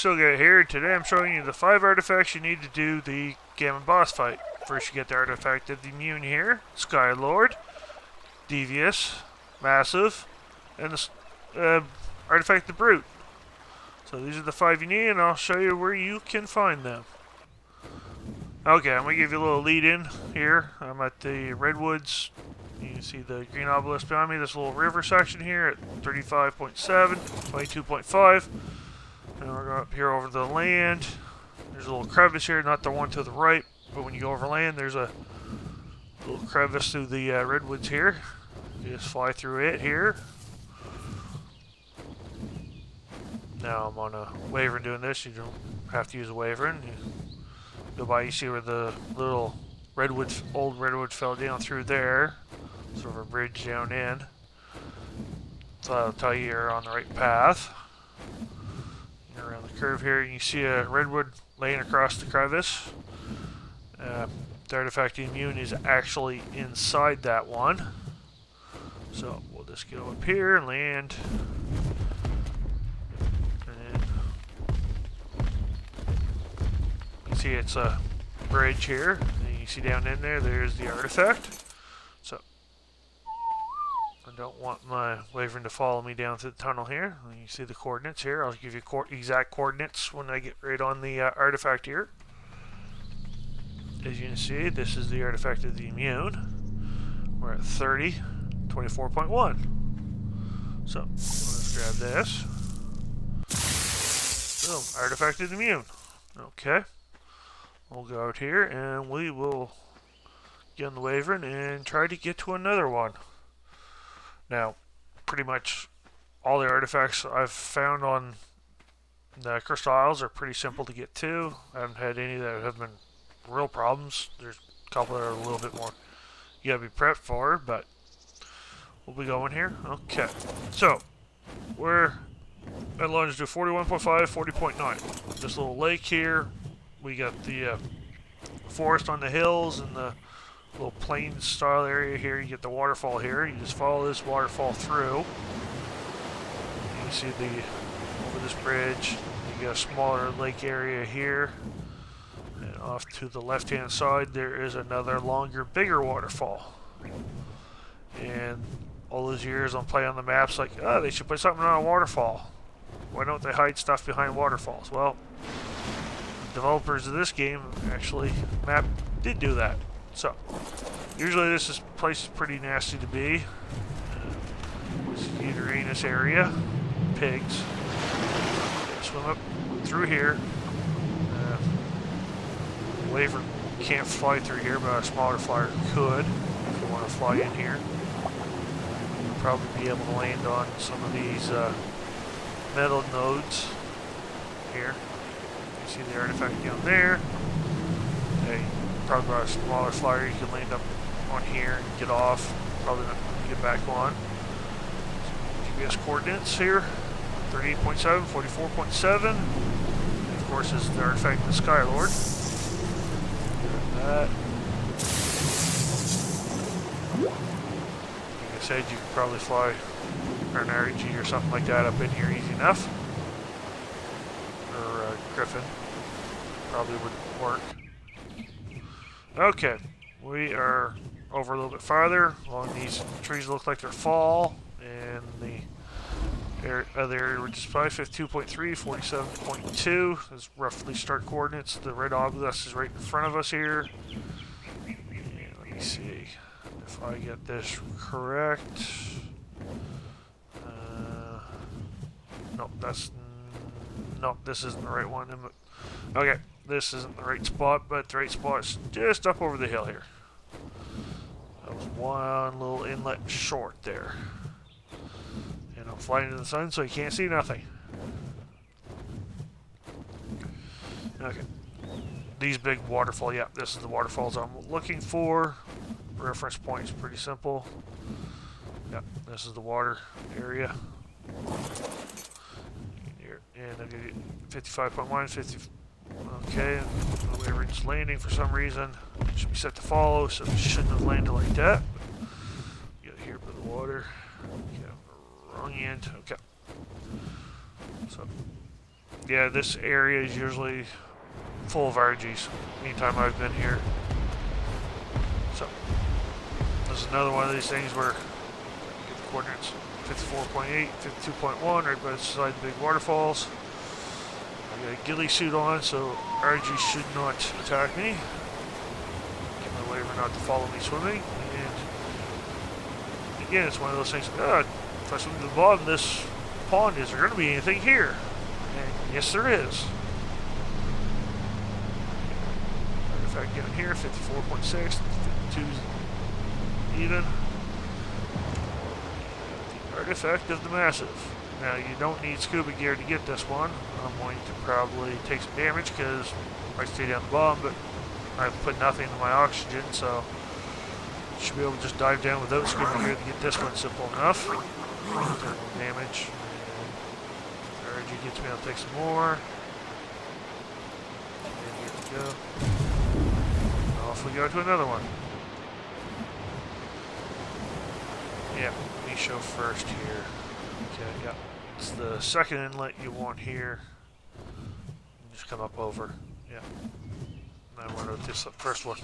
CLIGAT here. Today I'm showing you the 5 artifacts you need to do the Gammon boss fight. First you get the artifact of the immune here, Skylord, Devious, Massive, and the artifact of the Brute. So these are the 5 you need, and I'll show you where you can find them. Okay, I'm going to give you a little lead in here. I'm at the Redwoods. You can see the green obelisk behind me, this little river section here at 35.7, 22.5. And we're going up here over the land. There's a little crevice here, not the one to the right, but when you go over land, there's a little crevice through the redwoods here. You just fly through it here. Now I'm on a wyvern doing this. You don't have to use a wyvern. You go by, you see where the little old redwood fell down through there. Sort of a bridge down in. So that'll tell you you're on the right path. Around the curve here, you see a redwood laying across the crevice. The artifact immune is actually inside that one. So we'll just go up here and land. And you see it's a bridge here. And you see down in there, there's the artifact. So I don't want my wyvern to follow me down through the tunnel here. You see the coordinates here. I'll give you exact coordinates when I get right on the artifact here. As you can see, this is the artifact of the immune. We're at 30, 24.1. So let's grab this. Boom, artifact of the immune. Okay. We'll go out here and we will get on the wyvern and try to get to another one. Now, pretty much all the artifacts I've found on the Crystal Isles are pretty simple to get to. I haven't had any that have been real problems. There's a couple that are a little bit more you gotta be prepped for, but we'll be going here. Okay, so we're at longitude 41.5, 40.9. This little lake here, we got the forest on the hills and the little plain style area here. You get the waterfall here. You just follow this waterfall through. You see over this bridge. You got a smaller lake area here. And off to the left hand side there is another longer, bigger waterfall. And all those years I'm playing on the maps like, oh, they should put something on a waterfall. Why don't they hide stuff behind waterfalls? Well, the developers of this game actually did do that. So, usually this place is pretty nasty to be. This is the Uranus area. Pigs. Swim up through here. Wyvern can't fly through here, but a smaller flyer could if you want to fly in here. You'll probably be able to land on some of these metal nodes here. You see the artifact down there. Probably got a smaller flyer, you can land up on here and get off. Probably not going to get back on. GPS coordinates here, 38.7, 44.7. And of course is the artifact of the Skylord. That. Like I said, you could probably fly an RG or something like that up in here easy enough. Or Griffin. Probably would work. Okay, we are over a little bit farther. Along these trees look like they're fall, and the other area we're just by 52.3, 47.2 is roughly start coordinates. The red obelisk is right in front of us here. And let me see if I get this correct. Nope, this isn't the right one. Okay. This isn't the right spot, but the right spot is just up over the hill here. That was one little inlet short there. And I'm flying in the sun, so you can't see nothing. Okay. These big waterfall, yeah, this is the waterfalls I'm looking for. Reference point is pretty simple. Yep, this is the water area. And I'll give you 55.1, 50. Okay, the wyvern's landing for some reason. It should be set to follow, so it shouldn't have landed like that. Get here by the water. Okay, wrong end. Okay. So yeah, this area is usually full of RGs anytime I've been here. So, this is another one of these things where get the coordinates 54.8, 52.1, right by the side of the big waterfalls. I got a ghillie suit on, so RG should not attack me. Get my waiver not to follow me swimming. And again, it's one of those things, if I swim to the bottom of this pond, is there going to be anything here? And yes, there is. Artifact down here, 54.6, 52 even. The artifact of the massive. Now, you don't need scuba gear to get this one. I'm going to probably take some damage because I stay down the bottom, but I've put nothing in my oxygen, so I should be able to just dive down without scuba gear to get this one simple enough. Thermal damage. And RG gets me, I'll take some more. And here we go. Off we go to another one. Yeah, let me show first here. Okay, yeah. It's the second inlet you want here. Just come up over. Yeah. And I want to this first one.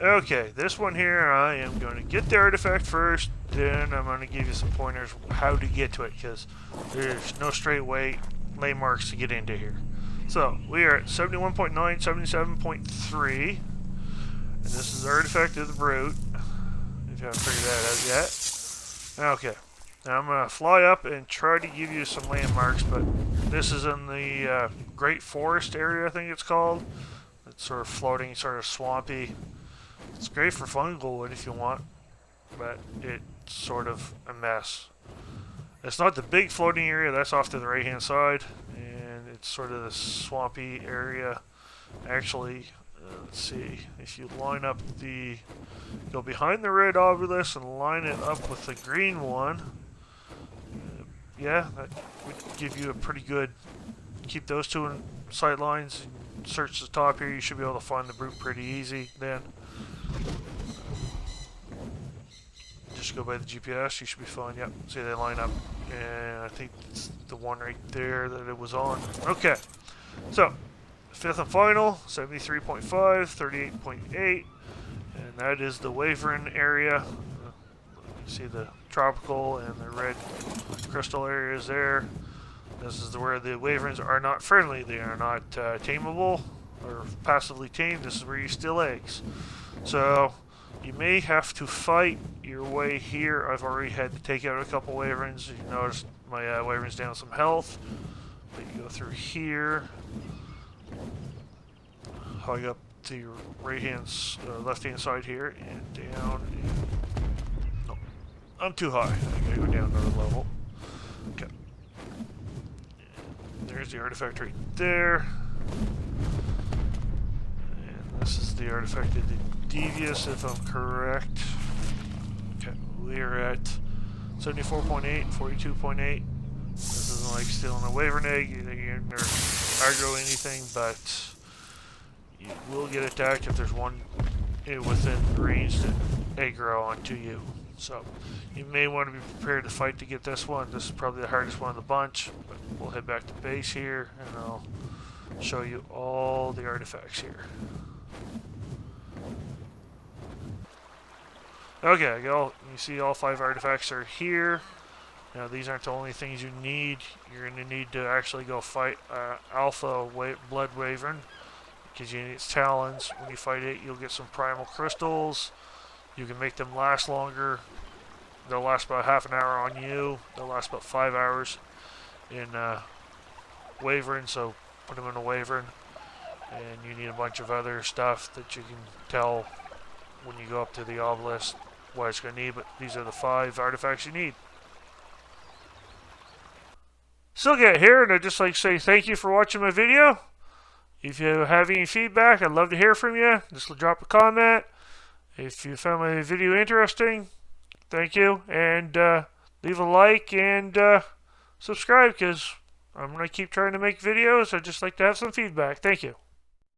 Okay, this one here, I am going to get the artifact first, then I'm going to give you some pointers how to get to it, because there's no straight way, lane marks to get into here. So, we are at 71.9, 77.3, and this is the artifact of the brute, if you haven't figured that out yet. Okay, now I'm going to fly up and try to give you some landmarks, but this is in the Great Forest area, I think it's called. It's sort of floating, sort of swampy. It's great for fungal wood if you want, but it's sort of a mess. It's not the big floating area, that's off to the right hand side, and it's sort of the swampy area. Actually, let's see, if you line up go behind the red obelisk and line it up with the green one, yeah, that would give you a pretty good, keep those two in sight lines and search the top here, you should be able to find the brute pretty easy then. Just go by the GPS, you should be fine. Yep, see they line up, and I think it's the one right there that it was on. Okay, so fifth and final, 73.5, 38.8, and that is the Wyvern area. You see the tropical and the red crystal areas there. This is where the Wyverns are not friendly. They are not tameable or passively tamed. This is where you steal eggs. So you may have to fight your way here. I've already had to take out a couple Wyverns. You notice my Wyvern's down some health. But you go through here, hug up to your left-hand side here, and down. No, I'm too high. I gotta go down another level. Okay. And there's the artifact right there. And this is the artifact of the Devious, if I'm correct. Okay, we are at 74.8, 42.8. This isn't like stealing a Wyvern egg, or aggro anything, but you will get attacked if there's one within range to aggro onto you. So you may want to be prepared to fight to get this one. This is probably the hardest one of the bunch, but we'll head back to base here, and I'll show you all the artifacts here. Okay, you see all 5 artifacts are here. Now these aren't the only things you need. You're going to need to actually go fight Alpha Blood Wyvern, because you need its talons. When you fight it, you'll get some primal crystals. You can make them last longer. They'll last about half an hour on you. They'll last about 5 hours in Wyvern, so put them in a Wyvern. And you need a bunch of other stuff that you can tell when you go up to the obelisk what it's going to need, but these are the 5 artifacts you need. CLIGAT here, and I'd just like to say thank you for watching my video. If you have any feedback, I'd love to hear from you. Just drop a comment. If you found my video interesting, thank you, and leave a like and subscribe, because I'm going to keep trying to make videos. I'd just like to have some feedback. Thank you.